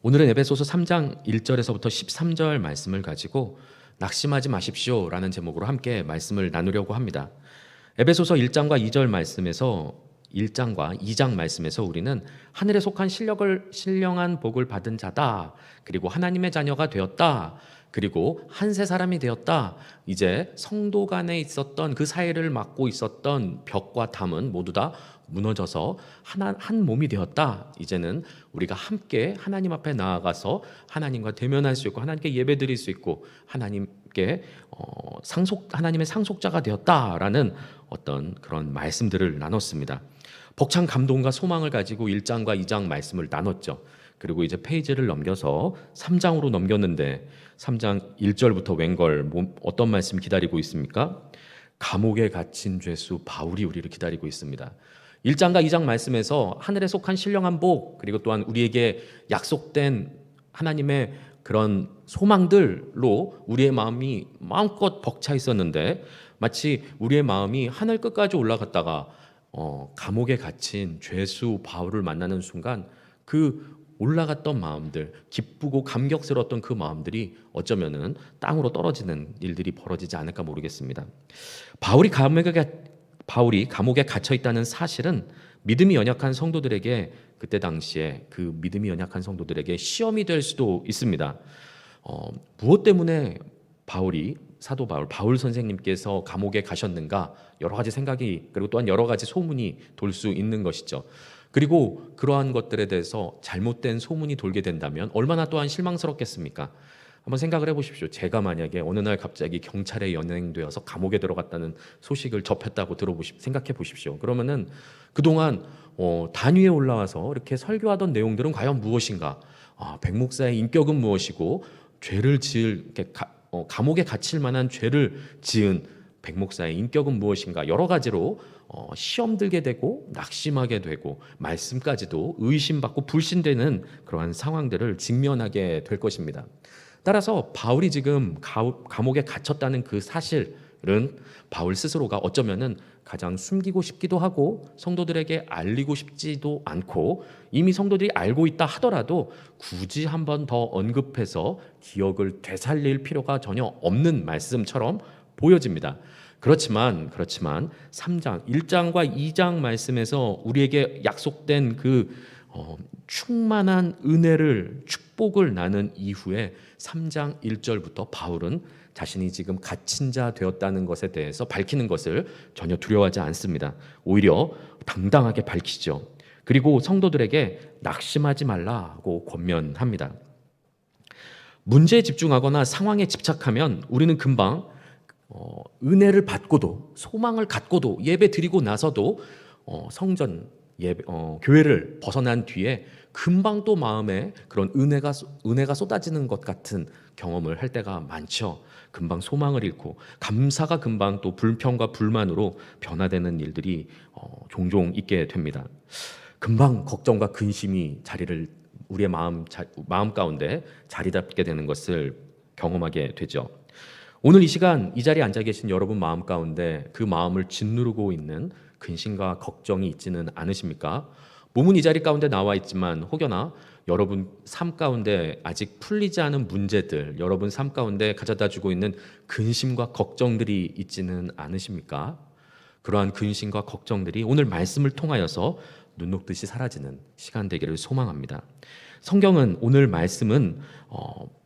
오늘은 에베소서 3장 1절에서부터 13절 말씀을 가지고 낙심하지 마십시오라는 제목으로 함께 말씀을 나누려고 합니다. 에베소서 1장과 2절 말씀에서 1장과 2장 말씀에서 우리는 하늘에 속한 신령한 복을 받은 자다. 그리고 하나님의 자녀가 되었다. 그리고 한 세 사람이 되었다. 이제 성도 간에 있었던 그 사이를 막고 있었던 벽과 담은 모두 다 무너져서 한 몸이 되었다. 이제는 우리가 함께 하나님 앞에 나아가서 하나님과 대면할 수 있고 하나님께 예배드릴 수 있고 하나님께 하나님의 상속자가 되었다라는 어떤 그런 말씀들을 나눴습니다. 벅찬 감동과 소망을 가지고 1장과 2장 말씀을 나눴죠. 그리고 이제 페이지를 넘겨서 3장으로 넘겼는데 3장 1절부터 웬걸 어떤 말씀이 기다리고 있습니까? 감옥에 갇힌 죄수 바울이 우리를 기다리고 있습니다. 1장과 2장 말씀에서 하늘에 속한 신령한 복, 그리고 또한 우리에게 약속된 하나님의 그런 소망들로 우리의 마음이 마음껏 벅차 있었는데 마치 우리의 마음이 하늘 끝까지 올라갔다가 감옥에 갇힌 죄수 바울을 만나는 순간 그 올라갔던 마음들, 기쁘고 감격스러웠던 그 마음들이 어쩌면은 땅으로 떨어지는 일들이 벌어지지 않을까 모르겠습니다. 바울이 감옥에 갇혀 있다는 사실은 믿음이 연약한 성도들에게 그때 당시에 그 믿음이 연약한 성도들에게 시험이 될 수도 있습니다. 무엇 때문에 사도 바울 선생님께서 감옥에 가셨는가 여러 가지 생각이 그리고 또한 여러 가지 소문이 돌 수 있는 것이죠. 그리고 그러한 것들에 대해서 잘못된 소문이 돌게 된다면 얼마나 또한 실망스럽겠습니까? 한번 생각을 해보십시오. 제가 만약에 어느 날 갑자기 경찰에 연행되어서 감옥에 들어갔다는 소식을 접했다고 생각해 보십시오. 그러면은 그동안 단위에 올라와서 이렇게 설교하던 내용들은 과연 무엇인가? 백 목사의 인격은 무엇이고 죄를 감옥에 갇힐 만한 죄를 지은 백 목사의 인격은 무엇인가? 여러 가지로 시험 들게 되고 낙심하게 되고 말씀까지도 의심받고 불신되는 그러한 상황들을 직면하게 될 것입니다. 따라서 바울이 지금 감옥에 갇혔다는 그 사실은 바울 스스로가 어쩌면은 가장 숨기고 싶기도 하고 성도들에게 알리고 싶지도 않고 이미 성도들이 알고 있다 하더라도 굳이 한 번 더 언급해서 기억을 되살릴 필요가 전혀 없는 말씀처럼 보여집니다. 그렇지만 3장, 1장과 2장 말씀에서 우리에게 약속된 그 충만한 은혜를 축복을 나눈 이후에 3장 1절부터 바울은 자신이 지금 갇힌 자 되었다는 것에 대해서 밝히는 것을 전혀 두려워하지 않습니다. 오히려 당당하게 밝히죠. 그리고 성도들에게 낙심하지 말라고 권면합니다. 문제에 집중하거나 상황에 집착하면 우리는 금방 은혜를 받고도 소망을 갖고도 예배 드리고 나서도 교회를 벗어난 뒤에 금방 또 마음에 그런 은혜가 쏟아지는 것 같은 경험을 할 때가 많죠. 금방 소망을 잃고 감사가 금방 또 불평과 불만으로 변화되는 일들이 종종 있게 됩니다. 금방 걱정과 근심이 우리의 마음 가운데 자리 잡게 되는 것을 경험하게 되죠. 오늘 이 시간 이 자리에 앉아 계신 여러분 마음 가운데 그 마음을 짓누르고 있는 근심과 걱정이 있지는 않으십니까? 몸은 이 자리 가운데 나와 있지만 혹여나 여러분 삶 가운데 아직 풀리지 않은 문제들, 여러분 삶 가운데 가져다 주고 있는 근심과 걱정들이 있지는 않으십니까? 그러한 근심과 걱정들이 오늘 말씀을 통하여서 눈 녹듯이 사라지는 시간 되기를 소망합니다. 성경은 오늘 말씀은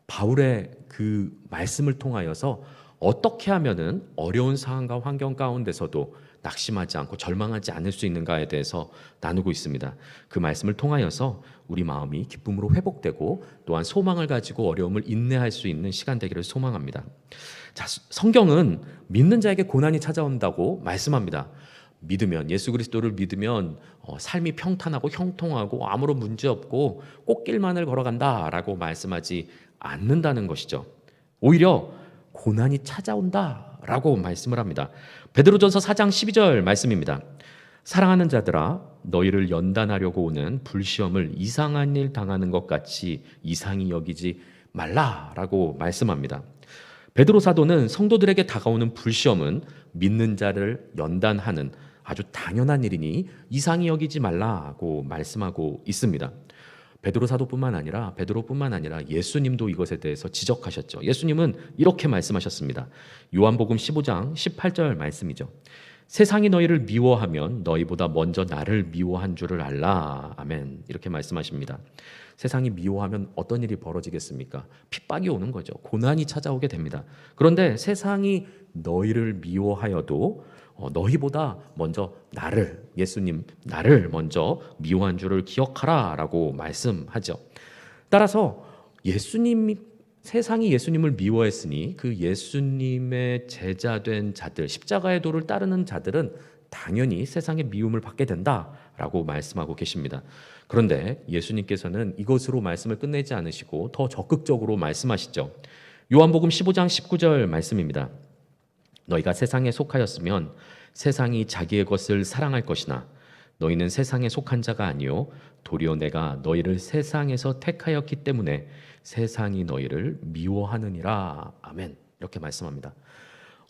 바울의 그 말씀을 통하여서 어떻게 하면은 어려운 상황과 환경 가운데서도 낙심하지 않고 절망하지 않을 수 있는가에 대해서 나누고 있습니다. 그 말씀을 통하여서 우리 마음이 기쁨으로 회복되고 또한 소망을 가지고 어려움을 인내할 수 있는 시간 되기를 소망합니다. 자, 성경은 믿는 자에게 고난이 찾아온다고 말씀합니다. 예수 그리스도를 믿으면 삶이 평탄하고 형통하고 아무런 문제 없고 꽃길만을 걸어간다라고 말씀하지 않는다는 것이죠. 오히려 고난이 찾아온다라고 말씀을 합니다. 베드로전서 4장 12절 말씀입니다. 사랑하는 자들아 너희를 연단하려고 오는 불시험을 이상한 일 당하는 것 같이 이상히 여기지 말라라고 말씀합니다. 베드로 사도는 성도들에게 다가오는 불시험은 믿는 자를 연단하는 아주 당연한 일이니 이상히 여기지 말라고 말씀하고 있습니다. 베드로뿐만 아니라 예수님도 이것에 대해서 지적하셨죠. 예수님은 이렇게 말씀하셨습니다. 요한복음 15장 18절 말씀이죠. 세상이 너희를 미워하면 너희보다 먼저 나를 미워한 줄을 알라. 아멘. 이렇게 말씀하십니다. 세상이 미워하면 어떤 일이 벌어지겠습니까? 핍박이 오는 거죠. 고난이 찾아오게 됩니다. 그런데 세상이 너희를 미워하여도 너희보다 먼저 예수님 나를 먼저 미워한 줄을 기억하라 라고 말씀하죠. 따라서 세상이 예수님을 미워했으니 그 예수님의 제자된 자들, 십자가의 도를 따르는 자들은 당연히 세상의 미움을 받게 된다라고 말씀하고 계십니다. 그런데 예수님께서는 이것으로 말씀을 끝내지 않으시고 더 적극적으로 말씀하시죠. 요한복음 15장 19절 말씀입니다. 너희가 세상에 속하였으면 세상이 자기의 것을 사랑할 것이나 너희는 세상에 속한 자가 아니요 도리어 내가 너희를 세상에서 택하였기 때문에 세상이 너희를 미워하느니라. 아멘. 이렇게 말씀합니다.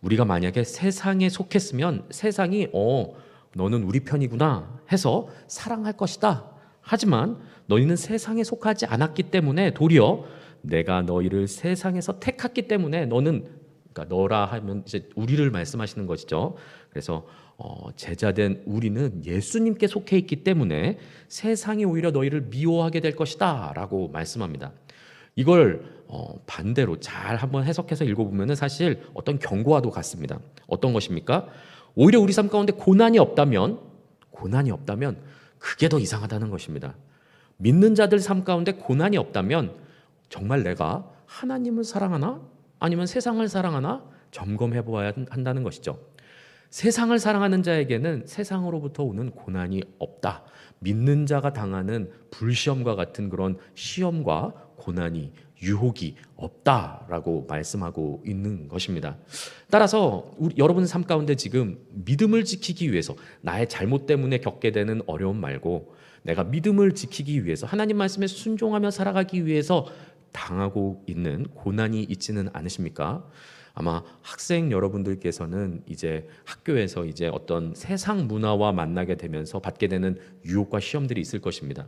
우리가 만약에 세상에 속했으면 세상이 너는 우리 편이구나 해서 사랑할 것이다. 하지만 너희는 세상에 속하지 않았기 때문에 도리어 내가 너희를 세상에서 택했기 때문에 그러니까 너라 하면 이제 우리를 말씀하시는 것이죠. 그래서 제자된 우리는 예수님께 속해 있기 때문에 세상이 오히려 너희를 미워하게 될 것이다 라고 말씀합니다. 이걸 반대로 잘 한번 해석해서 읽어보면 사실 어떤 경고와도 같습니다. 어떤 것입니까? 오히려 우리 삶 가운데 고난이 없다면 그게 더 이상하다는 것입니다. 믿는 자들 삶 가운데 고난이 없다면 정말 내가 하나님을 사랑하나? 아니면 세상을 사랑하나? 점검해 보아야 한다는 것이죠. 세상을 사랑하는 자에게는 세상으로부터 오는 고난이 없다. 믿는 자가 당하는 불시험과 같은 그런 시험과 고난이 유혹이 없다라고 말씀하고 있는 것입니다. 따라서 여러분 삶 가운데 지금 믿음을 지키기 위해서 나의 잘못 때문에 겪게 되는 어려움 말고 내가 믿음을 지키기 위해서 하나님 말씀에 순종하며 살아가기 위해서 당하고 있는 고난이 있지는 않으십니까? 아마 학생 여러분들께서는 이제 학교에서 이제 어떤 세상 문화와 만나게 되면서 받게 되는 유혹과 시험들이 있을 것입니다.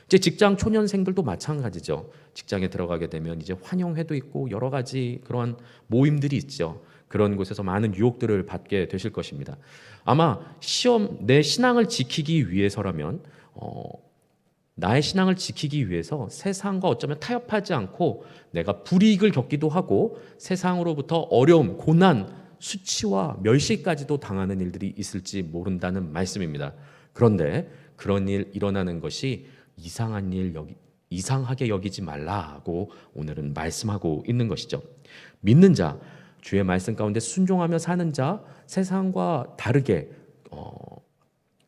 이제 직장 초년생들도 마찬가지죠. 직장에 들어가게 되면 이제 환영회도 있고 여러 가지 그러한 모임들이 있죠. 그런 곳에서 많은 유혹들을 받게 되실 것입니다. 아마 내 신앙을 지키기 위해서라면 나의 신앙을 지키기 위해서 세상과 어쩌면 타협하지 않고 내가 불이익을 겪기도 하고 세상으로부터 어려움, 고난, 수치와 멸시까지도 당하는 일들이 있을지 모른다는 말씀입니다. 그런데 그런 일 일어나는 것이 이상하게 여기지 말라고 오늘은 말씀하고 있는 것이죠. 믿는 자, 주의 말씀 가운데 순종하며 사는 자, 세상과 다르게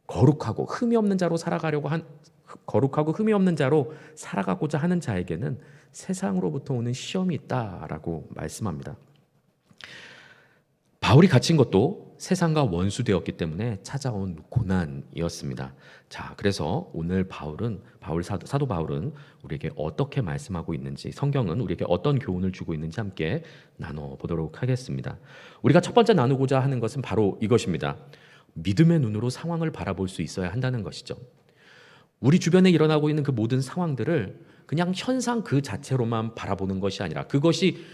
거룩하고 흠이 없는 자로 살아가고자 하는 자에게는 세상으로부터 오는 시험이 있다라고 말씀합니다. 바울이 갇힌 것도 세상과 원수되었기 때문에 찾아온 고난이었습니다. 자, 그래서 오늘 사도 바울은 우리에게 어떻게 말씀하고 있는지, 성경은 우리에게 어떤 교훈을 주고 있는지 함께 나눠보도록 하겠습니다. 우리가 첫 번째 나누고자 하는 것은 바로 이것입니다. 믿음의 눈으로 상황을 바라볼 수 있어야 한다는 것이죠. 우리 주변에 일어나고 있는 그 모든 상황들을 그냥 현상 그 자체로만 바라보는 것이 아니라 그것이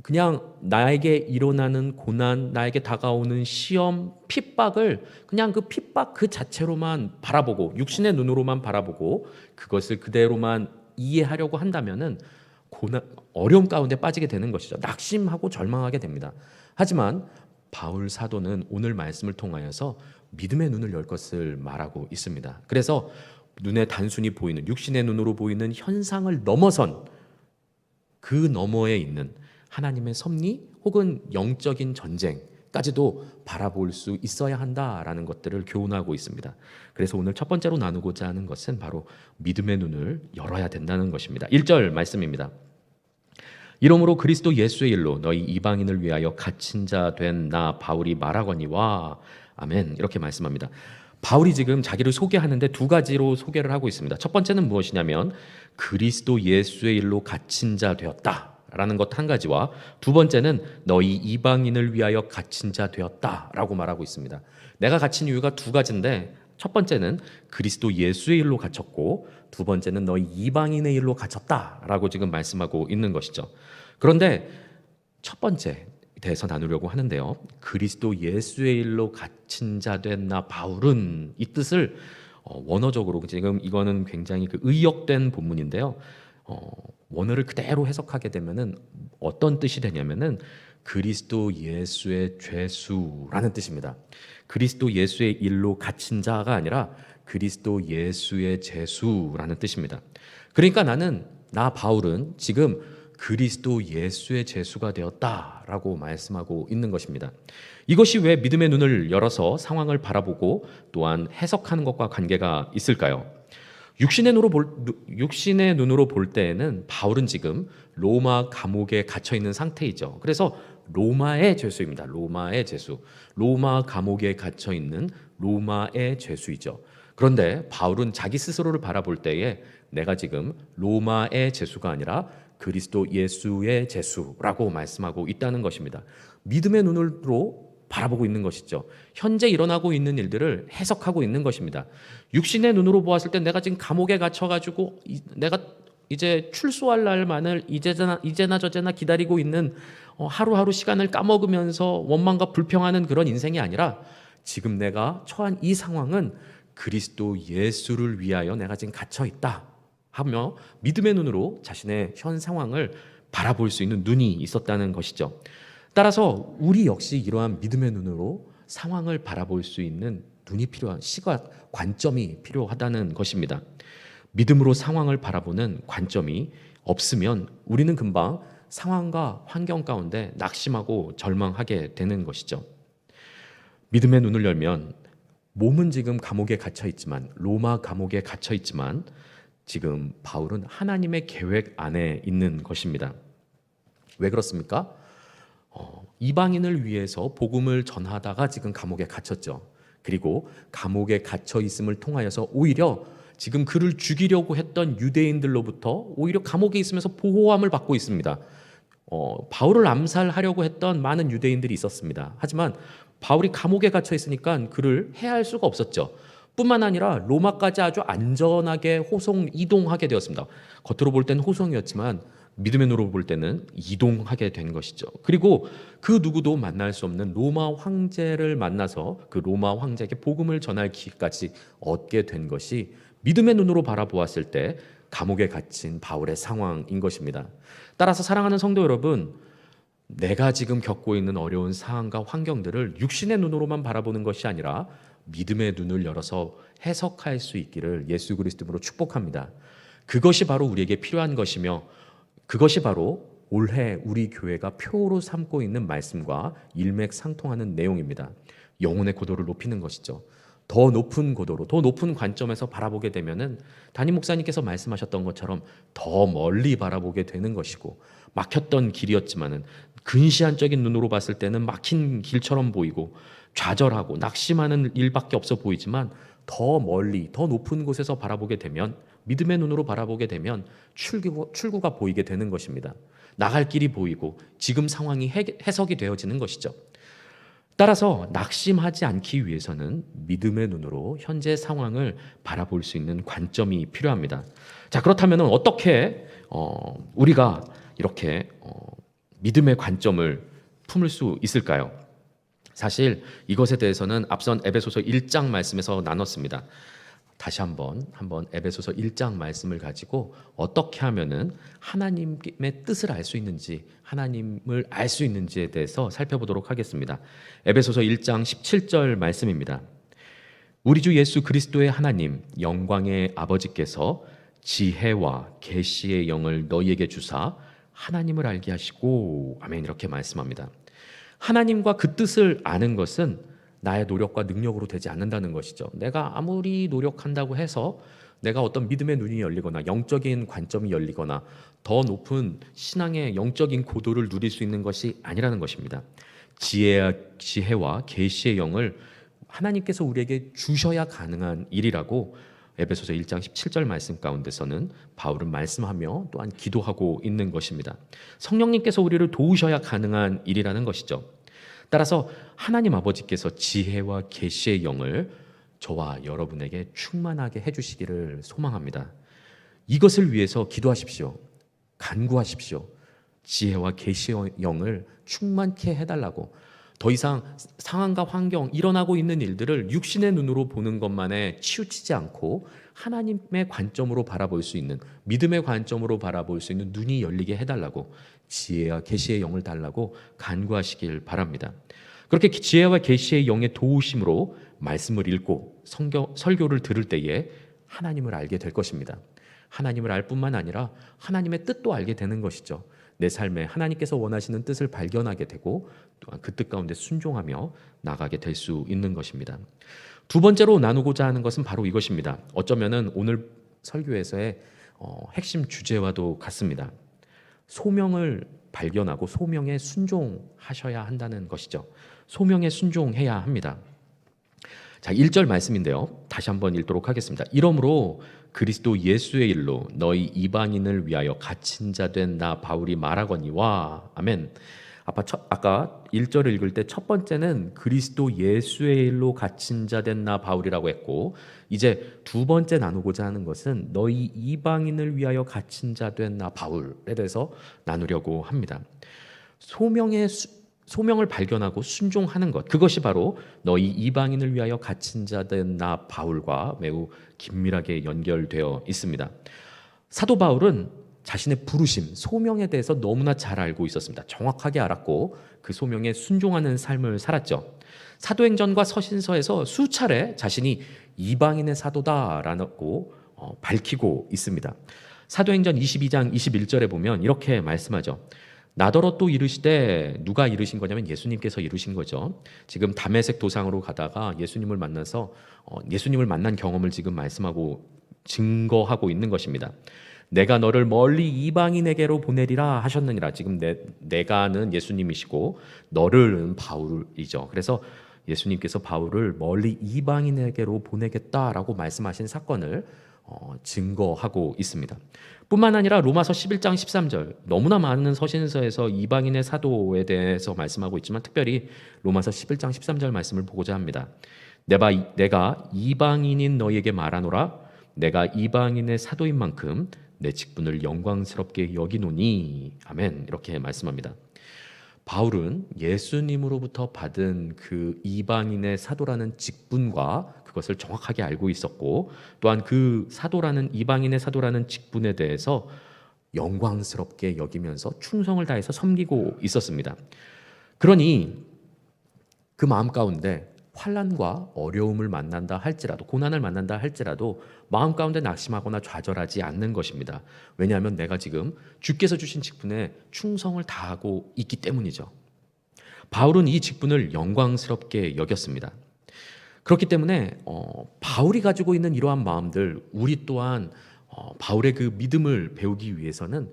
그냥 나에게 일어나는 고난, 나에게 다가오는 시험, 핍박을 그냥 그 핍박 그 자체로만 바라보고 육신의 눈으로만 바라보고 그것을 그대로만 이해하려고 한다면은 어려움 가운데 빠지게 되는 것이죠. 낙심하고 절망하게 됩니다. 하지만 바울 사도는 오늘 말씀을 통하여서 믿음의 눈을 열 것을 말하고 있습니다. 그래서 눈에 단순히 보이는 육신의 눈으로 보이는 현상을 넘어선 그 너머에 있는 하나님의 섭리 혹은 영적인 전쟁까지도 바라볼 수 있어야 한다라는 것들을 교훈하고 있습니다. 그래서 오늘 첫 번째로 나누고자 하는 것은 바로 믿음의 눈을 열어야 된다는 것입니다. 1절 말씀입니다. 이러므로 그리스도 예수의 일로 너희 이방인을 위하여 갇힌 자 된 나 바울이 말하거니와 아멘. 이렇게 말씀합니다. 바울이 지금 자기를 소개하는데 두 가지로 소개를 하고 있습니다. 첫 번째는 무엇이냐면 그리스도 예수의 일로 갇힌 자 되었다라는 것 한 가지와 두 번째는 너희 이방인을 위하여 갇힌 자 되었다라고 말하고 있습니다. 내가 갇힌 이유가 두 가지인데 첫 번째는 그리스도 예수의 일로 갇혔고 두 번째는 너희 이방인의 일로 갇혔다라고 지금 말씀하고 있는 것이죠. 그런데 첫 번째 대해서 나누려고 하는데요. 그리스도 예수의 일로 갇힌 자 된 나 바울은 이 뜻을 원어적으로 지금 이거는 굉장히 의역된 본문인데요. 원어를 그대로 해석하게 되면은 어떤 뜻이 되냐면은 그리스도 예수의 죄수라는 뜻입니다. 그리스도 예수의 일로 갇힌 자가 아니라 그리스도 예수의 죄수라는 뜻입니다. 그러니까 나 바울은 지금 그리스도 예수의 죄수가 되었다라고 말씀하고 있는 것입니다. 이것이 왜 믿음의 눈을 열어서 상황을 바라보고 또한 해석하는 것과 관계가 있을까요? 육신의 눈으로 볼 때에는 바울은 지금 로마 감옥에 갇혀 있는 상태이죠. 그래서 로마의 죄수입니다. 로마의 죄수. 로마 감옥에 갇혀 있는 로마의 죄수이죠. 그런데 바울은 자기 스스로를 바라볼 때에 내가 지금 로마의 죄수가 아니라 그리스도 예수의 죄수라고 말씀하고 있다는 것입니다. 믿음의 눈으로 바라보고 있는 것이죠. 현재 일어나고 있는 일들을 해석하고 있는 것입니다. 육신의 눈으로 보았을 때 내가 지금 감옥에 갇혀가지고 내가 이제 출소할 날만을 이제나 저제나 기다리고 있는 하루하루 시간을 까먹으면서 원망과 불평하는 그런 인생이 아니라 지금 내가 처한 이 상황은 그리스도 예수를 위하여 내가 지금 갇혀 있다 하며 믿음의 눈으로 자신의 현 상황을 바라볼 수 있는 눈이 있었다는 것이죠. 따라서 우리 역시 이러한 믿음의 눈으로 상황을 바라볼 수 있는 눈이 필요한 시각, 관점이 필요하다는 것입니다. 믿음으로 상황을 바라보는 관점이 없으면 우리는 금방 상황과 환경 가운데 낙심하고 절망하게 되는 것이죠. 믿음의 눈을 열면 몸은 지금 감옥에 갇혀 있지만 로마 감옥에 갇혀 있지만 지금 바울은 하나님의 계획 안에 있는 것입니다. 왜 그렇습니까? 이방인을 위해서 복음을 전하다가 지금 감옥에 갇혔죠. 그리고 감옥에 갇혀 있음을 통하여서 오히려 지금 그를 죽이려고 했던 유대인들로부터 오히려 감옥에 있으면서 보호함을 받고 있습니다. 바울을 암살하려고 했던 많은 유대인들이 있었습니다. 하지만 바울이 감옥에 갇혀 있으니까 그를 해할 수가 없었죠. 뿐만 아니라 로마까지 아주 안전하게 이동하게 되었습니다. 겉으로 볼 때는 호송이었지만 믿음의 눈으로 볼 때는 이동하게 된 것이죠. 그리고 그 누구도 만날 수 없는 로마 황제를 만나서 그 로마 황제에게 복음을 전할 기회까지 얻게 된 것이 믿음의 눈으로 바라보았을 때 감옥에 갇힌 바울의 상황인 것입니다. 따라서 사랑하는 성도 여러분, 내가 지금 겪고 있는 어려운 상황과 환경들을 육신의 눈으로만 바라보는 것이 아니라 믿음의 눈을 열어서 해석할 수 있기를 예수 그리스도로 축복합니다. 그것이 바로 우리에게 필요한 것이며 그것이 바로 올해 우리 교회가 표로 삼고 있는 말씀과 일맥상통하는 내용입니다. 영혼의 고도를 높이는 것이죠. 더 높은 고도로, 더 높은 관점에서 바라보게 되면은 담임 목사님께서 말씀하셨던 것처럼 더 멀리 바라보게 되는 것이고 막혔던 길이었지만은 근시안적인 눈으로 봤을 때는 막힌 길처럼 보이고 좌절하고 낙심하는 일밖에 없어 보이지만 더 멀리, 더 높은 곳에서 바라보게 되면 믿음의 눈으로 바라보게 되면 출구가 보이게 되는 것입니다. 나갈 길이 보이고 지금 상황이 해석이 되어지는 것이죠. 따라서 낙심하지 않기 위해서는 믿음의 눈으로 현재 상황을 바라볼 수 있는 관점이 필요합니다. 자, 그렇다면 어떻게 우리가 이렇게 믿음의 관점을 품을 수 있을까요? 사실 이것에 대해서는 앞선 에베소서 1장 말씀에서 나눴습니다. 다시 한번 에베소서 1장 말씀을 가지고 어떻게 하면은 하나님의 뜻을 알 수 있는지, 하나님을 알 수 있는지에 대해서 살펴보도록 하겠습니다. 에베소서 1장 17절 말씀입니다. 우리 주 예수 그리스도의 하나님 영광의 아버지께서 지혜와 계시의 영을 너희에게 주사 하나님을 알게 하시고, 아멘, 이렇게 말씀합니다. 하나님과 그 뜻을 아는 것은 나의 노력과 능력으로 되지 않는다는 것이죠. 내가 아무리 노력한다고 해서 내가 어떤 믿음의 눈이 열리거나 영적인 관점이 열리거나 더 높은 신앙의 영적인 고도를 누릴 수 있는 것이 아니라는 것입니다. 지혜와 계시의 영을 하나님께서 우리에게 주셔야 가능한 일이라고 에베소서 1장 17절 말씀 가운데서는 바울은 말씀하며 또한 기도하고 있는 것입니다. 성령님께서 우리를 도우셔야 가능한 일이라는 것이죠. 따라서 하나님 아버지께서 지혜와 계시의 영을 저와 여러분에게 충만하게 해주시기를 소망합니다. 이것을 위해서 기도하십시오. 간구하십시오. 지혜와 계시의 영을 충만케 해달라고. 더 이상 상황과 환경, 일어나고 있는 일들을 육신의 눈으로 보는 것만에 치우치지 않고 하나님의 관점으로 바라볼 수 있는, 믿음의 관점으로 바라볼 수 있는 눈이 열리게 해달라고, 지혜와 계시의 영을 달라고 간구하시길 바랍니다. 그렇게 지혜와 계시의 영의 도우심으로 말씀을 읽고 설교를 들을 때에 하나님을 알게 될 것입니다. 하나님을 알 뿐만 아니라 하나님의 뜻도 알게 되는 것이죠. 내 삶에 하나님께서 원하시는 뜻을 발견하게 되고 또한 그 뜻 가운데 순종하며 나가게 될 수 있는 것입니다. 두 번째로 나누고자 하는 것은 바로 이것입니다. 어쩌면은 오늘 설교에서의 핵심 주제와도 같습니다. 소명을 발견하고 소명에 순종하셔야 한다는 것이죠. 소명에 순종해야 합니다. 자, 1절 말씀인데요. 다시 한번 읽도록 하겠습니다. 이러므로 그리스도 예수의 일로 너희 이방인을 위하여 갇힌 자 된 나 바울이 말하거니와. 아멘. 아까 1절을 읽을 때 첫 번째는 그리스도 예수의 일로 갇힌 자 된 나 바울이라고 했고, 이제 두 번째 나누고자 하는 것은 너희 이방인을 위하여 갇힌 자 된 나 바울에 대해서 나누려고 합니다. 소명을 발견하고 순종하는 것, 그것이 바로 너희 이방인을 위하여 갇힌 자 된 나 바울과 매우 긴밀하게 연결되어 있습니다. 사도 바울은 자신의 부르심, 소명에 대해서 너무나 잘 알고 있었습니다. 정확하게 알았고 그 소명에 순종하는 삶을 살았죠. 사도행전과 서신서에서 수차례 자신이 이방인의 사도다라고 밝히고 있습니다. 사도행전 22장 21절에 보면 이렇게 말씀하죠. 나더러 또 이르시되, 누가 이르신 거냐면 예수님께서 이르신 거죠. 지금 다메섹 도상으로 가다가 예수님을 만나서 예수님을 만난 경험을 지금 말씀하고 증거하고 있는 것입니다. 내가 너를 멀리 이방인에게로 보내리라 하셨느니라. 지금 내가는 예수님이시고 너를은 바울이죠. 그래서 예수님께서 바울을 멀리 이방인에게로 보내겠다라고 말씀하신 사건을 증거하고 있습니다. 뿐만 아니라 로마서 11장 13절, 너무나 많은 서신서에서 이방인의 사도에 대해서 말씀하고 있지만 특별히 로마서 11장 13절 말씀을 보고자 합니다. 내가 이방인인 너희에게 말하노라. 내가 이방인의 사도인 만큼 내 직분을 영광스럽게 여기노니. 아멘. 이렇게 말씀합니다. 바울은 예수님으로부터 받은 그 이방인의 사도라는 직분과 그것을 정확하게 알고 있었고, 또한 그 사도라는, 이방인의 사도라는 직분에 대해서 영광스럽게 여기면서 충성을 다해서 섬기고 있었습니다. 그러니 그 마음 가운데 환난과 어려움을 만난다 할지라도, 고난을 만난다 할지라도 마음 가운데 낙심하거나 좌절하지 않는 것입니다. 왜냐하면 내가 지금 주께서 주신 직분에 충성을 다하고 있기 때문이죠. 바울은 이 직분을 영광스럽게 여겼습니다. 그렇기 때문에 바울이 가지고 있는 이러한 마음들, 우리 또한 바울의 그 믿음을 배우기 위해서는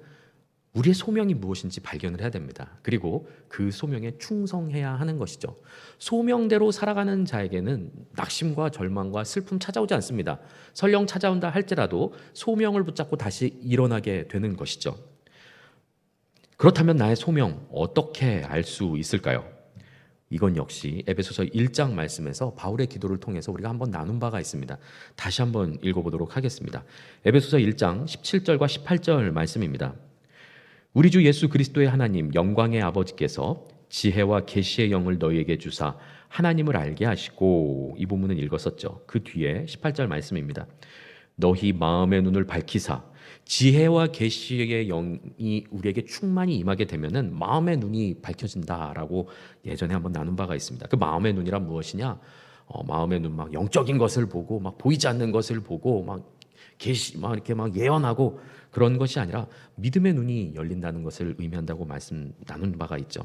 우리의 소명이 무엇인지 발견을 해야 됩니다. 그리고 그 소명에 충성해야 하는 것이죠. 소명대로 살아가는 자에게는 낙심과 절망과 슬픔 찾아오지 않습니다. 설령 찾아온다 할지라도 소명을 붙잡고 다시 일어나게 되는 것이죠. 그렇다면 나의 소명 어떻게 알 수 있을까요? 이건 역시 에베소서 1장 말씀에서 바울의 기도를 통해서 우리가 한번 나눈 바가 있습니다. 다시 한번 읽어보도록 하겠습니다. 에베소서 1장 17절과 18절 말씀입니다. 우리 주 예수 그리스도의 하나님 영광의 아버지께서 지혜와 계시의 영을 너희에게 주사 하나님을 알게 하시고, 이 부분은 읽었었죠. 그 뒤에 18절 말씀입니다. 너희 마음의 눈을 밝히사. 지혜와 계시의 영이 우리에게 충만히 임하게 되면은 마음의 눈이 밝혀진다라고 예전에 한번 나눈 바가 있습니다. 그 마음의 눈이란 무엇이냐? 마음의 눈, 막 영적인 것을 보고, 막 보이지 않는 것을 보고, 막 이렇게 막 예언하고 그런 것이 아니라 믿음의 눈이 열린다는 것을 의미한다고 말씀 나눈 바가 있죠.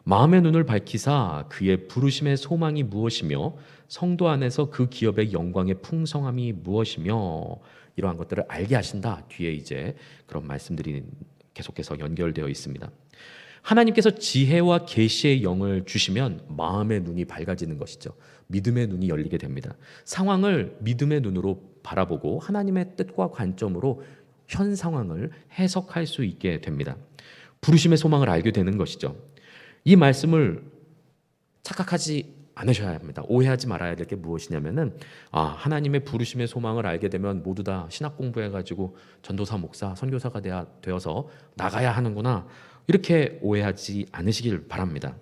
마음의 눈을 밝히사 그의 부르심의 소망이 무엇이며 성도 안에서 그 기업의 영광의 풍성함이 무엇이며 이러한 것들을 알게 하신다. 뒤에 이제 그런 말씀들이 계속해서 연결되어 있습니다. 하나님께서 지혜와 계시의 영을 주시면 마음의 눈이 밝아지는 것이죠. 믿음의 눈이 열리게 됩니다. 상황을 믿음의 눈으로 바라보고 하나님의 뜻과 관점으로 현 상황을 해석할 수 있게 됩니다. 부르심의 소망을 알게 되는 것이죠. 이 말씀을 착각하지 않으셔야 합니다. 오해하지 말아야 될 게 무엇이냐면은 하나님의 부르심의 소망을 알게 되면 모두 다 신학 공부해가지고 전도사, 목사, 선교사가 되어서 나가야 하는구나, 이렇게 오해하지 않으시길 바랍니다.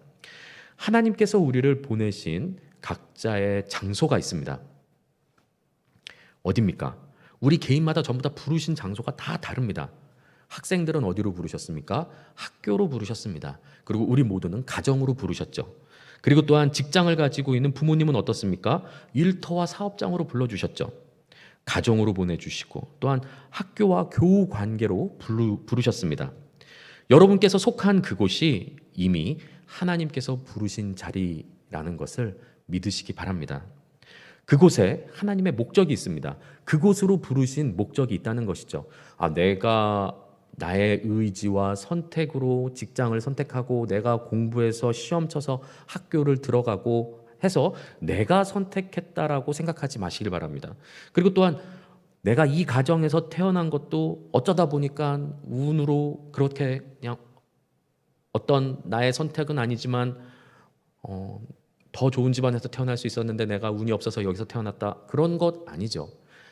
하나님께서 우리를 보내신 각자의 장소가 있습니다. 어디입니까? 우리 개인마다 전부 다 부르신 장소가 다 다릅니다. 학생들은 어디로 부르셨습니까? 학교로 부르셨습니다. 그리고 우리 모두는 가정으로 부르셨죠. 그리고 또한 직장을 가지고 있는 부모님은 어떻습니까? 일터와 사업장으로 불러주셨죠. 가정으로 보내주시고 또한 학교와 교우 관계로 부르셨습니다. 여러분께서 속한 그곳이 이미 하나님께서 부르신 자리라는 것을 믿으시기 바랍니다. 그곳에 하나님의 목적이 있습니다. 그곳으로 부르신 목적이 있다는 것이죠. 내가 나의 의지와 선택으로 직장을 선택하고 내가 공부해서 시험 쳐서 학교를 들어가고 해서 내가 선택했다라고 생각하지 마시길 바랍니다. 그리고 또한 내가 이 가정에서 태어난 것도 어쩌다 보니까 운으로 그렇게 그냥 어떤 나의 선택은 아니지만 더 좋은 집안에서 태어날 수 있었는데 내가 운이 없어서 여기서 태어났다, 그런 것 아니죠.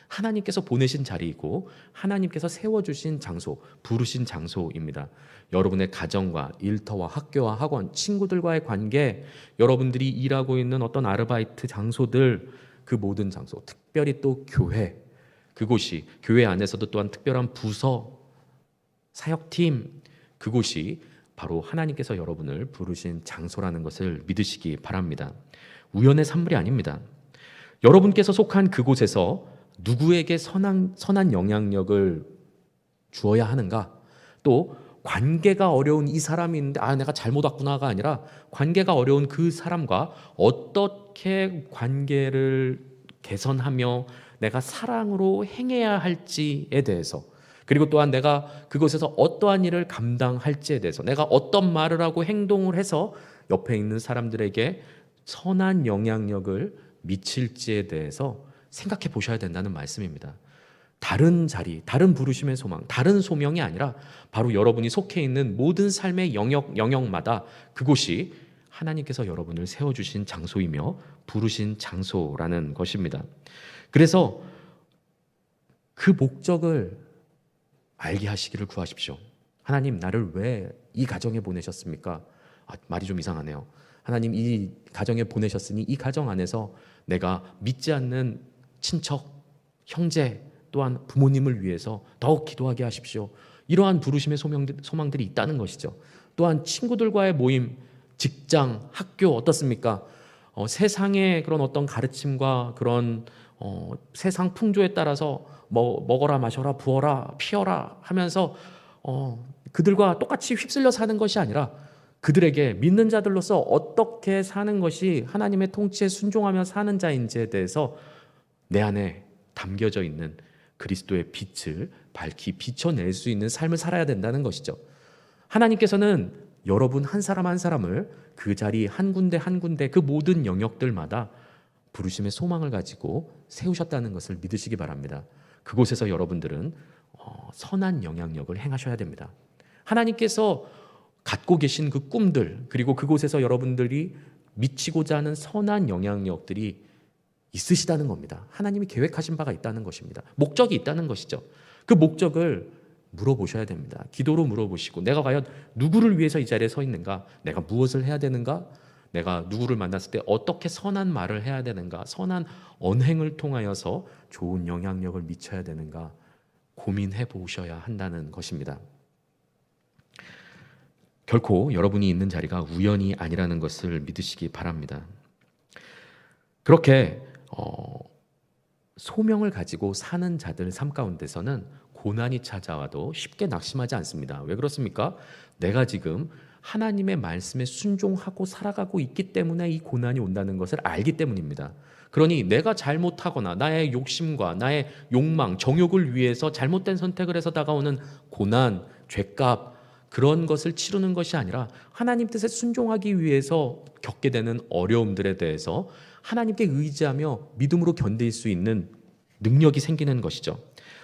하나님께서 보내신 자리이고 하나님께서 세워주신 장소, 부르신 장소입니다. 여러분의 가정과 일터와 학교와 학원, 친구들과의 관계, 여러분들이 일하고 있는 어떤 아르바이트 장소들, 그 모든 장소, 특별히 또 교회, 그곳이 교회 안에서도 또한 특별한 부서, 사역팀, 그곳이 바로 하나님께서 여러분을 부르신 장소라는 것을 믿으시기 바랍니다. 우연의 산물이 아닙니다. 여러분께서 속한 그곳에서 누구에게 선한 영향력을 주어야 하는가? 또 관계가 어려운 이 사람이 있는데 내가 잘못 왔구나가 아니라 관계가 어려운 그 사람과 어떻게 관계를 개선하며 내가 사랑으로 행해야 할지에 대해서, 그리고 또한 내가 그곳에서 어떠한 일을 감당할지에 대해서, 내가 어떤 말을 하고 행동을 해서 옆에 있는 사람들에게 선한 영향력을 미칠지에 대해서 생각해 보셔야 된다는 말씀입니다. 다른 자리, 다른 부르심의 소망, 다른 소명이 아니라 바로 여러분이 속해 있는 모든 삶의 영역마다 그곳이 하나님께서 여러분을 세워주신 장소이며 부르신 장소라는 것입니다. 그래서 그 목적을 알게 하시기를 구하십시오. 하나님, 나를 왜 이 가정에 보내셨습니까? 말이 좀 이상하네요. 하나님, 이 가정에 보내셨으니 이 가정 안에서 내가 믿지 않는 친척, 형제, 또한 부모님을 위해서 더욱 기도하게 하십시오. 이러한 부르심의 소망들이 있다는 것이죠. 또한 친구들과의 모임, 직장, 학교 어떻습니까? 세상의 그런 어떤 가르침과 그런 세상 풍조에 따라서 먹어라 마셔라 부어라 피어라 하면서 그들과 똑같이 휩쓸려 사는 것이 아니라 그들에게 믿는 자들로서 어떻게 사는 것이 하나님의 통치에 순종하며 사는 자인지에 대해서 내 안에 담겨져 있는 그리스도의 빛을 밝히 비춰낼 수 있는 삶을 살아야 된다는 것이죠. 하나님께서는 여러분 한 사람 한 사람을 그 자리 한 군데 한 군데 그 모든 영역들마다 부르심의 소망을 가지고 세우셨다는 것을 믿으시기 바랍니다. 그곳에서 여러분들은 선한 영향력을 행하셔야 됩니다. 하나님께서 갖고 계신 그 꿈들, 그리고 그곳에서 여러분들이 미치고자 하는 선한 영향력들이 있으시다는 겁니다. 하나님이 계획하신 바가 있다는 것입니다. 목적이 있다는 것이죠. 그 목적을 물어보셔야 됩니다. 기도로 물어보시고 내가 과연 누구를 위해서 이 자리에 서 있는가? 내가 무엇을 해야 되는가? 내가 누구를 만났을 때 어떻게 선한 말을 해야 되는가? 선한 언행을 통하여서 좋은 영향력을 미쳐야 되는가? 고민해 보셔야 한다는 것입니다. 결코 여러분이 있는 자리가 우연이 아니라는 것을 믿으시기 바랍니다. 그렇게 소명을 가지고 사는 자들 삶 가운데서는 고난이 찾아와도 쉽게 낙심하지 않습니다. 왜 그렇습니까? 내가 지금 하나님의 말씀에 순종하고 살아가고 있기 때문에 이 고난이 온다는 것을 알기 때문입니다. 그러니 내가 잘못하거나 나의 욕심과 나의 욕망, 정욕을 위해서 잘못된 선택을 해서 다가오는 고난, 죄값, 그런 것을 치르는 것이 아니라 하나님 뜻에 순종하기 위해서 겪게 되는 어려움들에 대해서 하나님께 의지하며 믿음으로 견딜 수 있는 능력이 생기는 것이죠.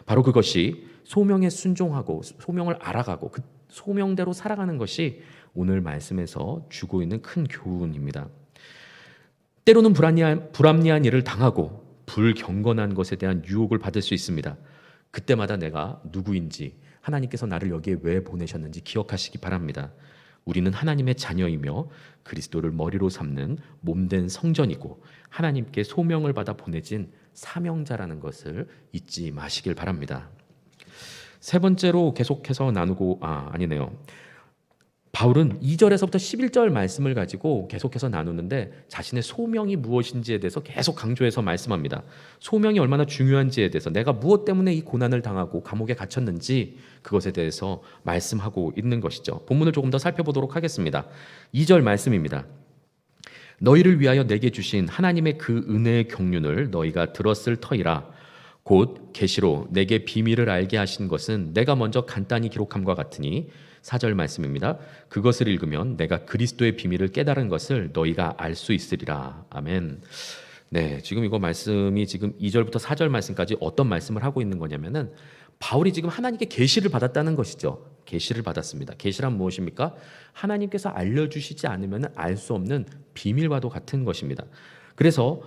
바로 그것이 소명에 순종하고 소명을 알아가고 그 소명대로 살아가는 것이 오늘 말씀에서 주고 있는 큰 교훈입니다. 때로는 불합리한 일을 당하고 불경건한 것에 대한 유혹을 받을 수 있습니다. 그때마다 내가 누구인지, 하나님께서 나를 여기에 왜 보내셨는지 기억하시기 바랍니다. 우리는 하나님의 자녀이며 그리스도를 머리로 삼는 몸된 성전이고 하나님께 소명을 받아 보내진 사명자라는 것을 잊지 마시길 바랍니다. 세 번째로 계속해서 아니네요. 바울은 2절에서부터 11절 말씀을 가지고 계속해서 나누는데 자신의 소명이 무엇인지에 대해서 계속 강조해서 말씀합니다. 소명이 얼마나 중요한지에 대해서, 내가 무엇 때문에 이 고난을 당하고 감옥에 갇혔는지 그것에 대해서 말씀하고 있는 것이죠. 본문을 조금 더 살펴보도록 하겠습니다. 2절 말씀입니다. 너희를 위하여 내게 주신 하나님의 그 은혜의 경륜을 너희가 들었을 터이라. 곧 계시로 내게 비밀을 알게 하신 것은 내가 먼저 간단히 기록함과 같으니. 4절 말씀입니다. 그것을 읽으면 내가 그리스도의 비밀을 깨달은 것을 너희가 알 수 있으리라. 아멘. 네, 지금 이거 말씀이 지금 2절부터 4절 말씀까지 어떤 말씀을 하고 있는 거냐면은 바울이 지금 하나님께 계시를 받았다는 것이죠. 계시를 받았습니다. 계시란 무엇입니까? 하나님께서 알려주시지 않으면 알 수 없는 비밀과도 같은 것입니다. 그래서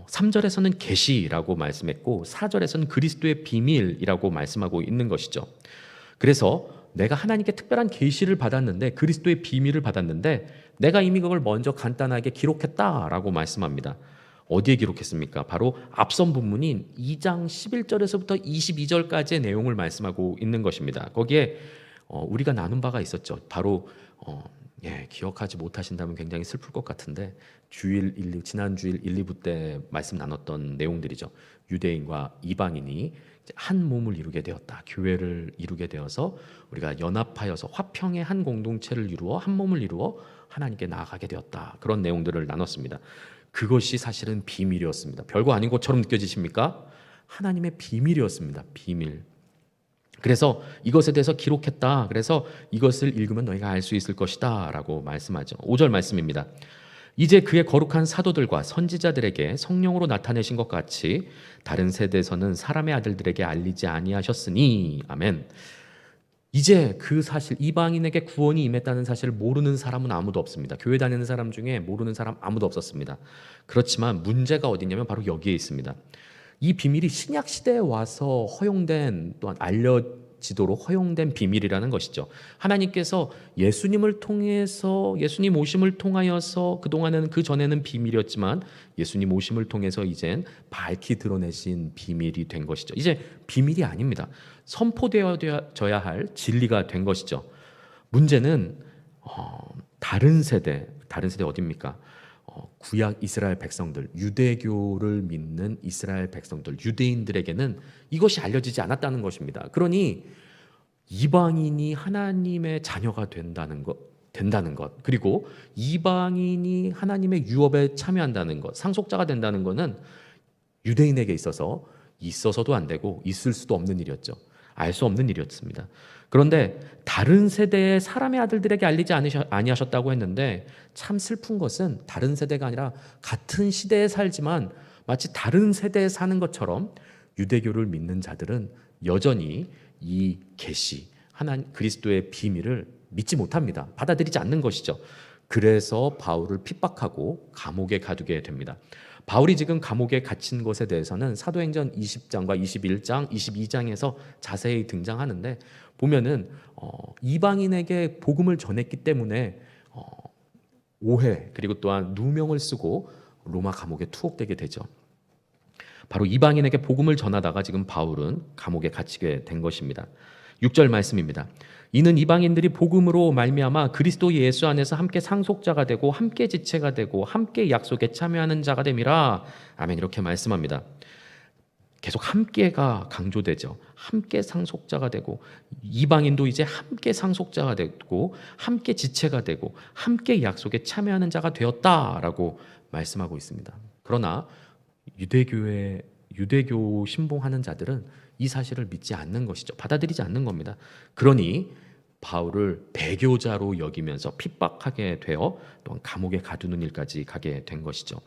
3절에서는 계시라고 말씀했고 4절에서는 그리스도의 비밀이라고 말씀하고 있는 것이죠. 그래서 내가 하나님께 특별한 계시를 받았는데, 그리스도의 비밀을 받았는데 내가 이미 그걸 먼저 간단하게 기록했다라고 말씀합니다. 어디에 기록했습니까? 바로 앞선 본문인 2장 11절에서부터 22절까지의 내용을 말씀하고 있는 것입니다. 거기에 우리가 나눈 바가 있었죠. 바로 기억하지 못하신다면 굉장히 슬플 것 같은데 지난 주일 1, 2부 때 말씀 나눴던 내용들이죠. 유대인과 이방인이 한 몸을 이루게 되었다. 교회를 이루게 되어서 우리가 연합하여서 화평의 한 공동체를 이루어 한 몸을 이루어 하나님께 나아가게 되었다. 그런 내용들을 나눴습니다. 그것이 사실은 비밀이었습니다. 별거 아닌 것처럼 느껴지십니까? 하나님의 비밀이었습니다. 비밀. 그래서 이것에 대해서 기록했다. 그래서 이것을 읽으면 너희가 알 수 있을 것이다 라고 말씀하죠. 5절 말씀입니다. 이제 그의 거룩한 사도들과 선지자들에게 성령으로 나타내신 것 같이 다른 세대에서는 사람의 아들들에게 알리지 아니하셨으니. 아멘. 이제 그 사실, 이방인에게 구원이 임했다는 사실을 모르는 사람은 아무도 없습니다. 교회 다니는 사람 중에 모르는 사람 아무도 없었습니다. 그렇지만 문제가 어디냐면 바로 여기에 있습니다. 이 비밀이 신약 시대에 와서 허용된, 또한 알려지도록 허용된 비밀이라는 것이죠. 하나님께서 예수님을 통해서, 예수님 오심을 통하여서, 그동안은 그 전에는 비밀이었지만 예수님 오심을 통해서 이젠 밝히 드러내신 비밀이 된 것이죠. 이제 비밀이 아닙니다. 선포되어져야 할 진리가 된 것이죠. 문제는 다른 세대 어디입니까? 구약 이스라엘 백성들, 유대교를 믿는 이스라엘 백성들, 유대인들에게는 이것이 알려지지 않았다는 것입니다. 그러니 이방인이 하나님의 자녀가 된다는 것, 그리고 이방인이 하나님의 유업에 참여한다는 것, 상속자가 된다는 것은 유대인에게 있어서도 안 되고 있을 수도 없는 일이었죠. 알 수 없는 일이었습니다. 그런데 다른 세대의 사람의 아들들에게 알리지 아니하셨다고 했는데, 참 슬픈 것은 다른 세대가 아니라 같은 시대에 살지만 마치 다른 세대에 사는 것처럼 유대교를 믿는 자들은 여전히 이 계시, 하나님 그리스도의 비밀을 믿지 못합니다. 받아들이지 않는 것이죠. 그래서 바울을 핍박하고 감옥에 가두게 됩니다. 바울이 지금 감옥에 갇힌 것에 대해서는 사도행전 20장과 21장, 22장에서 자세히 등장하는데, 보면은 이방인에게 복음을 전했기 때문에 오해, 그리고 또한 누명을 쓰고 로마 감옥에 투옥되게 되죠. 바로 이방인에게 복음을 전하다가 지금 바울은 감옥에 갇히게 된 것입니다. 6절 말씀입니다. 이는 이방인들이 복음으로 말미암아 그리스도 예수 안에서 함께 상속자가 되고 함께 지체가 되고 함께 약속에 참여하는 자가 됨이라. 아멘. 이렇게 말씀합니다. 계속 함께가 강조되죠. 함께 상속자가 되고, 이방인도 이제 함께 상속자가 되고 함께 지체가 되고 함께 약속에 참여하는 자가 되었다라고 말씀하고 있습니다. 그러나 유대교 신봉하는 자들은 이 사실을 믿지 않는 것이죠. 받아들이지 않는 겁니다. 그러니 바울을 배교자로 여기면서 핍박하게 되어 또한 감옥에 가두는 일까지 가게 된 것이죠.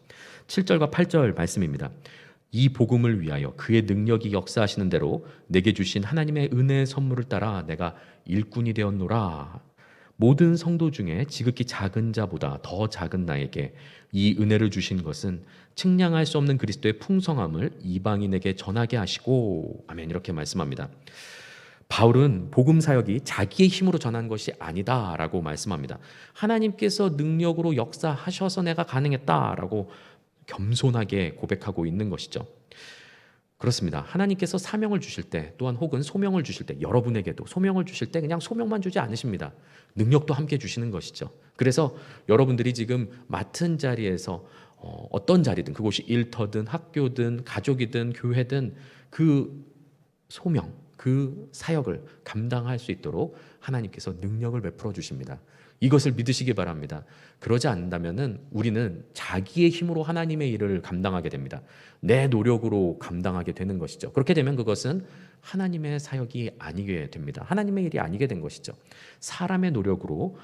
7절과 8절 말씀입니다. 이 복음을 위하여 그의 능력이 역사하시는 대로 내게 주신 하나님의 은혜의 선물을 따라 내가 일꾼이 되었노라. 모든 성도 중에 지극히 작은 자보다 더 작은 나에게 이 은혜를 주신 것은 측량할 수 없는 그리스도의 풍성함을 이방인에게 전하게 하시고, 아멘, 이렇게 말씀합니다. 바울은 복음 사역이 자기의 힘으로 전한 것이 아니다라고 말씀합니다. 하나님께서 능력으로 역사하셔서 내가 가능했다라고 겸손하게 고백하고 있는 것이죠. 그렇습니다. 하나님께서 사명을 주실 때, 또한 혹은 소명을 주실 때, 여러분에게도 소명을 주실 때 그냥 소명만 주지 않으십니다. 능력도 함께 주시는 것이죠. 그래서 여러분들이 지금 맡은 자리에서 어떤 자리든, 그곳이 일터든 학교든 가족이든 교회든, 그 소명, 그 사역을 감당할 수 있도록 하나님께서 능력을 베풀어 주십니다. 이것을 믿으시기 바랍니다. 그러지 않는다면 우리는 자기의 힘으로 하나님의 일을 감당하게 됩니다. 내 노력으로 감당하게 되는 것이죠. 그렇게 되면 그것은 하나님의 사역이 아니게 됩니다. 하나님의 일이 아니게 된 것이죠. 사람의 노력으로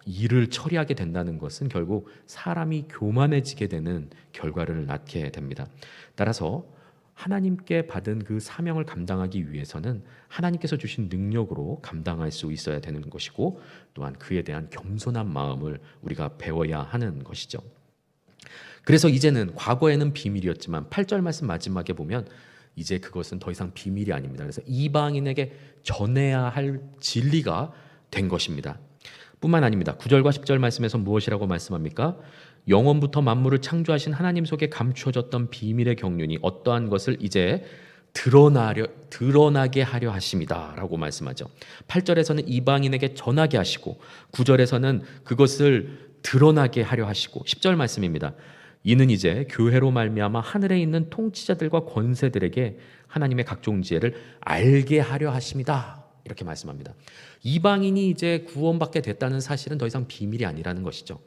일을 처리하게 된다는 것은 결국 사람이 교만해지게 되는 결과를 낳게 됩니다. 따라서 하나님께 받은 그 사명을 감당하기 위해서는 하나님께서 주신 능력으로 감당할 수 있어야 되는 것이고, 또한 그에 대한 겸손한 마음을 우리가 배워야 하는 것이죠. 그래서 이제는, 과거에는 비밀이었지만 8절 말씀 마지막에 보면 이제 그것은 더 이상 비밀이 아닙니다. 그래서 이방인에게 전해야 할 진리가 된 것입니다. 뿐만 아닙니다. 9절과 10절 말씀에서 무엇이라고 말씀합니까? 영원부터 만물을 창조하신 하나님 속에 감추어졌던 비밀의 경륜이 어떠한 것을 이제 드러나게 하려 하심이다 라고 말씀하죠. 8절에서는 이방인에게 전하게 하시고, 9절에서는 그것을 드러나게 하려 하시고, 10절 말씀입니다. 이는 이제 교회로 말미암아 하늘에 있는 통치자들과 권세들에게 하나님의 각종 지혜를 알게 하려 하심이다, 이렇게 말씀합니다. 이방인이 이제 구원받게 됐다는 사실은 더 이상 비밀이 아니라는 것이죠.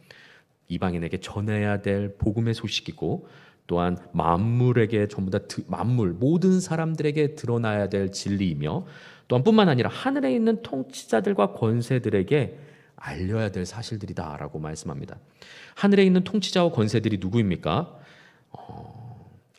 이방인에게 전해야 될 복음의 소식이고, 또한 만물에게 전부 다 만물 모든 사람들에게 드러나야 될 진리이며, 또한 뿐만 아니라 하늘에 있는 통치자들과 권세들에게 알려야 될 사실들이다라고 말씀합니다. 하늘에 있는 통치자와 권세들이 누구입니까?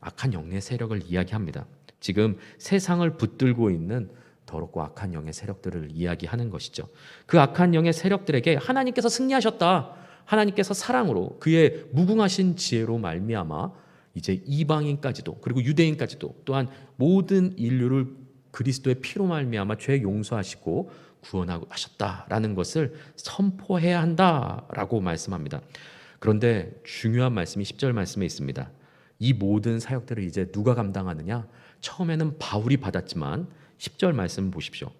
악한 영의 세력을 이야기합니다. 지금 세상을 붙들고 있는 더럽고 악한 영의 세력들을 이야기하는 것이죠. 그 악한 영의 세력들에게 하나님께서 승리하셨다, 하나님께서 사랑으로 그의 무궁하신 지혜로 말미암아 이제 이방인까지도, 그리고 유대인까지도, 또한 모든 인류를 그리스도의 피로 말미암아 죄 용서하시고 구원하셨다라는 것을 선포해야 한다라고 말씀합니다. 그런데 중요한 말씀이 10절 말씀에 있습니다. 이 모든 사역들을 이제 누가 감당하느냐? 처음에는 바울이 받았지만 10절 말씀 보십시오.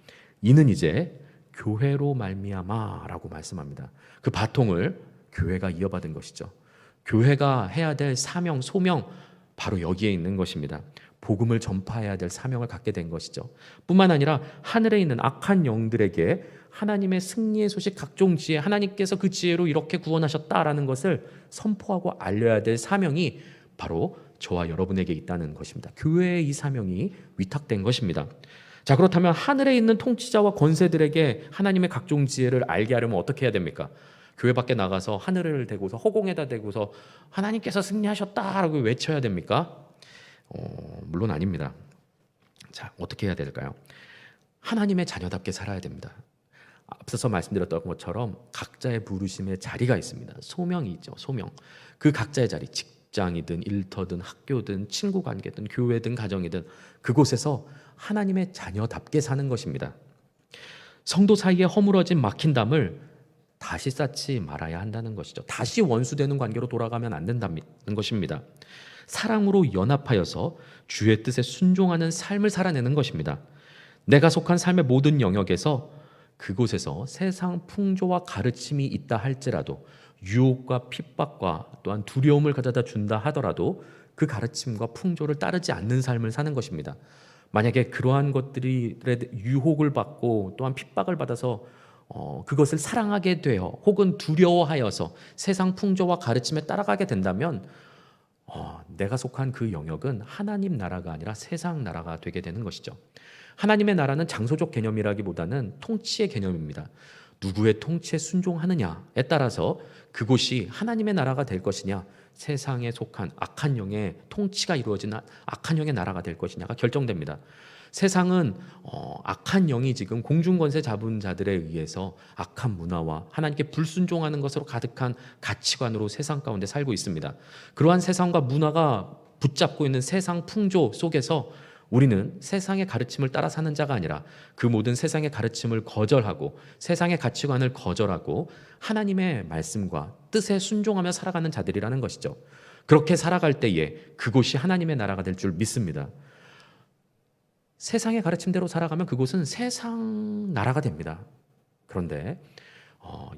이는 이제 교회로 말미암아라고 말씀합니다. 그 바통을 교회가 이어받은 것이죠. 교회가 해야 될 사명, 소명, 바로 여기에 있는 것입니다. 복음을 전파해야 될 사명을 갖게 된 것이죠. 뿐만 아니라 하늘에 있는 악한 영들에게 하나님의 승리의 소식, 각종 지혜, 하나님께서 그 지혜로 이렇게 구원하셨다라는 것을 선포하고 알려야 될 사명이 바로 저와 여러분에게 있다는 것입니다. 교회의 이 사명이 위탁된 것입니다. 자, 그렇다면 하늘에 있는 통치자와 권세들에게 하나님의 각종 지혜를 알게 하려면 어떻게 해야 됩니까? 교회 밖에 나가서 하늘을 대고서 허공에다 대고서 하나님께서 승리하셨다라고 외쳐야 됩니까? 물론 아닙니다. 자, 어떻게 해야 될까요? 하나님의 자녀답게 살아야 됩니다. 앞서서 말씀드렸던 것처럼 각자의 부르심의 자리가 있습니다. 소명이 있죠. 소명. 그 각자의 자리, 직장이든 일터든 학교든 친구 관계든 교회든 가정이든 그곳에서 하나님의 자녀답게 사는 것입니다. 성도 사이에 허물어진 막힌 담을 다시 쌓지 말아야 한다는 것이죠. 다시 원수되는 관계로 돌아가면 안 된다는 것입니다. 사랑으로 연합하여서 주의 뜻에 순종하는 삶을 살아내는 것입니다. 내가 속한 삶의 모든 영역에서, 그곳에서 세상 풍조와 가르침이 있다 할지라도, 유혹과 핍박과 또한 두려움을 가져다 준다 하더라도 그 가르침과 풍조를 따르지 않는 삶을 사는 것입니다. 만약에 그러한 것들이 유혹을 받고 또한 핍박을 받아서 그것을 사랑하게 되어 혹은 두려워하여서 세상 풍조와 가르침에 따라가게 된다면 내가 속한 그 영역은 하나님 나라가 아니라 세상 나라가 되게 되는 것이죠. 하나님의 나라는 장소적 개념이라기보다는 통치의 개념입니다. 누구의 통치에 순종하느냐에 따라서 그곳이 하나님의 나라가 될 것이냐, 세상에 속한 악한 영의 통치가 이루어진 악한 영의 나라가 될 것이냐가 결정됩니다. 세상은 악한 영이 지금 공중권세 잡은 자들에 의해서 악한 문화와 하나님께 불순종하는 것으로 가득한 가치관으로 세상 가운데 살고 있습니다. 그러한 세상과 문화가 붙잡고 있는 세상 풍조 속에서 우리는 세상의 가르침을 따라 사는 자가 아니라 그 모든 세상의 가르침을 거절하고 세상의 가치관을 거절하고 하나님의 말씀과 뜻에 순종하며 살아가는 자들이라는 것이죠. 그렇게 살아갈 때에 그곳이 하나님의 나라가 될 줄 믿습니다. 세상의 가르침대로 살아가면 그곳은 세상 나라가 됩니다. 그런데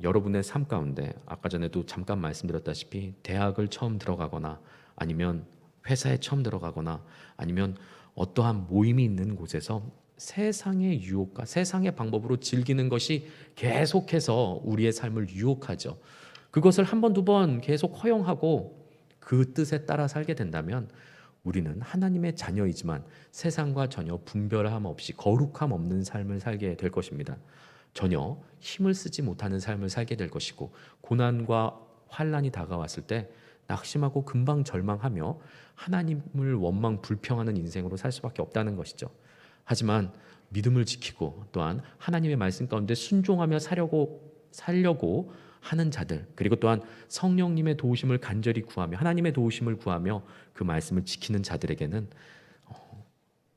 여러분의 삶 가운데 아까 전에도 잠깐 말씀드렸다시피 대학을 처음 들어가거나 아니면 회사에 처음 들어가거나 아니면 어떠한 모임이 있는 곳에서 세상의 유혹과 세상의 방법으로 즐기는 것이 계속해서 우리의 삶을 유혹하죠. 그것을 한 번, 두 번 계속 허용하고 그 뜻에 따라 살게 된다면 우리는 하나님의 자녀이지만 세상과 전혀 분별함 없이 거룩함 없는 삶을 살게 될 것입니다. 전혀 힘을 쓰지 못하는 삶을 살게 될 것이고 고난과 환난이 다가왔을 때 낙심하고 금방 절망하며 하나님을 원망 불평하는 인생으로 살 수밖에 없다는 것이죠. 하지만 믿음을 지키고 또한 하나님의 말씀 가운데 순종하며 살려고 하는 자들, 그리고 또한 성령님의 도우심을 간절히 구하며 하나님의 도우심을 구하며 그 말씀을 지키는 자들에게는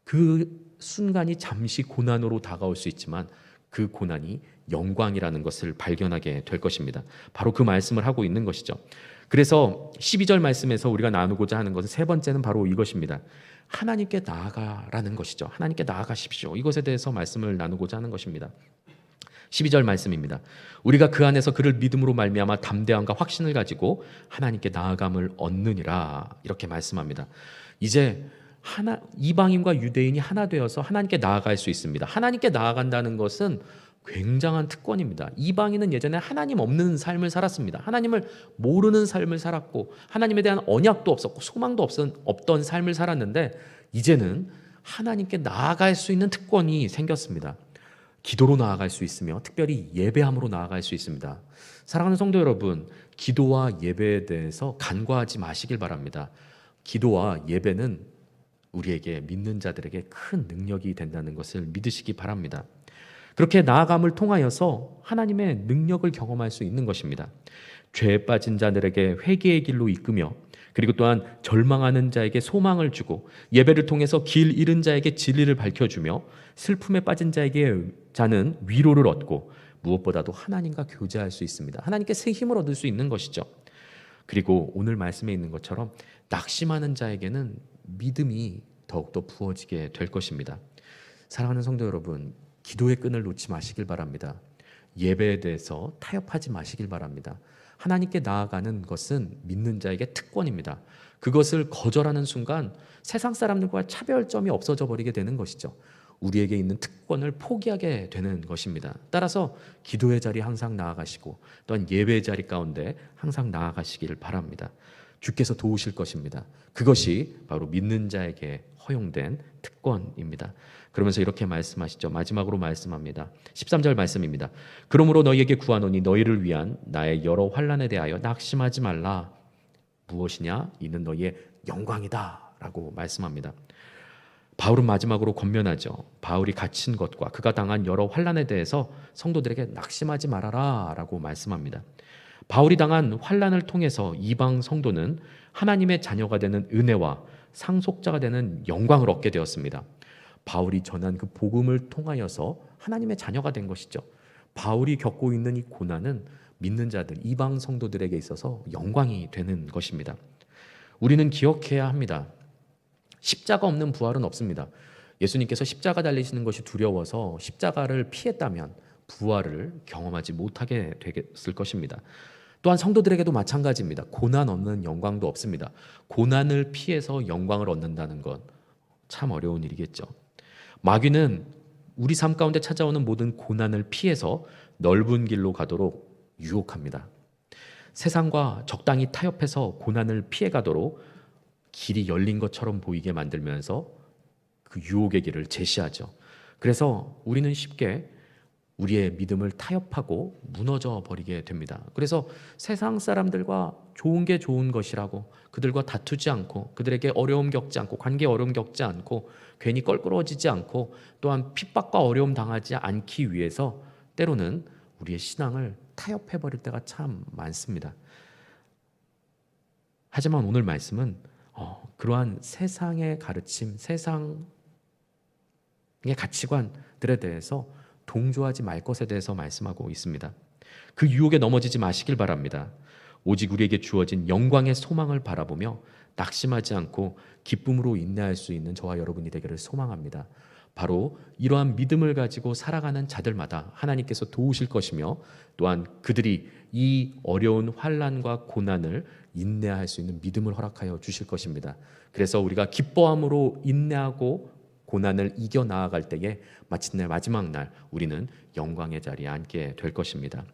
그 순간이 잠시 고난으로 다가올 수 있지만 그 고난이 영광이라는 것을 발견하게 될 것입니다. 바로 그 말씀을 하고 있는 것이죠. 그래서 12절 말씀에서 우리가 나누고자 하는 것은 세 번째는 바로 이것입니다. 하나님께 나아가라는 것이죠. 하나님께 나아가십시오. 이것에 대해서 말씀을 나누고자 하는 것입니다. 12절 말씀입니다. 우리가 그 안에서 그를 믿음으로 말미암아 담대함과 확신을 가지고 하나님께 나아감을 얻느니라, 이렇게 말씀합니다. 이제 이방인과 유대인이 하나 되어서 하나님께 나아갈 수 있습니다. 하나님께 나아간다는 것은 굉장한 특권입니다. 이방인은 예전에 하나님 없는 삶을 살았습니다. 하나님을 모르는 삶을 살았고 하나님에 대한 언약도 없었고 소망도 없던 삶을 살았는데 이제는 하나님께 나아갈 수 있는 특권이 생겼습니다. 기도로 나아갈 수 있으며 특별히 예배함으로 나아갈 수 있습니다. 사랑하는 성도 여러분, 기도와 예배에 대해서 간과하지 마시길 바랍니다. 기도와 예배는 우리에게 믿는 자들에게 큰 능력이 된다는 것을 믿으시기 바랍니다. 그렇게 나아감을 통하여서 하나님의 능력을 경험할 수 있는 것입니다. 죄에 빠진 자들에게 회개의 길로 이끄며 그리고 또한 절망하는 자에게 소망을 주고 예배를 통해서 길 잃은 자에게 진리를 밝혀주며 슬픔에 빠진 자는 위로를 얻고 무엇보다도 하나님과 교제할 수 있습니다. 하나님께 새 힘을 얻을 수 있는 것이죠. 그리고 오늘 말씀에 있는 것처럼 낙심하는 자에게는 믿음이 더욱더 부어지게 될 것입니다. 사랑하는 성도 여러분, 기도의 끈을 놓지 마시길 바랍니다. 예배에 대해서 타협하지 마시길 바랍니다. 하나님께 나아가는 것은 믿는 자에게 특권입니다. 그것을 거절하는 순간 세상 사람들과 차별점이 없어져 버리게 되는 것이죠. 우리에게 있는 특권을 포기하게 되는 것입니다. 따라서 기도의 자리 항상 나아가시고 또한 예배의 자리 가운데 항상 나아가시기를 바랍니다. 주께서 도우실 것입니다. 그것이 바로 믿는 자에게 허용된 특권입니다. 그러면서 이렇게 말씀하시죠. 마지막으로 말씀합니다. 13절 말씀입니다. 그러므로 너희에게 구하노니 너희를 위한 나의 여러 환난에 대하여 낙심하지 말라. 무엇이냐? 이는 너희의 영광이다 라고 말씀합니다. 바울은 마지막으로 권면하죠. 바울이 갇힌 것과 그가 당한 여러 환난에 대해서 성도들에게 낙심하지 말아라 라고 말씀합니다. 바울이 당한 환난을 통해서 이방 성도는 하나님의 자녀가 되는 은혜와 상속자가 되는 영광을 얻게 되었습니다. 바울이 전한 그 복음을 통하여서 하나님의 자녀가 된 것이죠. 바울이 겪고 있는 이 고난은 믿는 자들, 이방 성도들에게 있어서 영광이 되는 것입니다. 우리는 기억해야 합니다. 십자가 없는 부활은 없습니다. 예수님께서 십자가 달리시는 것이 두려워서 십자가를 피했다면 부활을 경험하지 못하게 되겠을 것입니다. 또한 성도들에게도 마찬가지입니다. 고난 없는 영광도 없습니다. 고난을 피해서 영광을 얻는다는 건 참 어려운 일이겠죠. 마귀는 우리 삶 가운데 찾아오는 모든 고난을 피해서 넓은 길로 가도록 유혹합니다. 세상과 적당히 타협해서 고난을 피해 가도록 길이 열린 것처럼 보이게 만들면서 그 유혹의 길을 제시하죠. 그래서 우리는 쉽게 우리의 믿음을 타협하고 무너져 버리게 됩니다. 그래서 세상 사람들과 좋은 게 좋은 것이라고 그들과 다투지 않고 그들에게 어려움 겪지 않고 관계 어려움 겪지 않고 괜히 껄끄러워지지 않고 또한 핍박과 어려움 당하지 않기 위해서 때로는 우리의 신앙을 타협해 버릴 때가 참 많습니다. 하지만 오늘 말씀은 그러한 세상의 가르침, 세상의 가치관들에 대해서 동조하지 말 것에 대해서 말씀하고 있습니다. 그 유혹에 넘어지지 마시길 바랍니다. 오직 우리에게 주어진 영광의 소망을 바라보며 낙심하지 않고 기쁨으로 인내할 수 있는 저와 여러분이 되기를 소망합니다. 바로 이러한 믿음을 가지고 살아가는 자들마다 하나님께서 도우실 것이며 또한 그들이 이 어려운 환난과 고난을 인내할 수 있는 믿음을 허락하여 주실 것입니다. 그래서 우리가 기뻐함으로 인내하고 고난을 이겨 나아갈 때에 마침내 마지막 날 우리는 영광의 자리에 앉게 될 것입니다.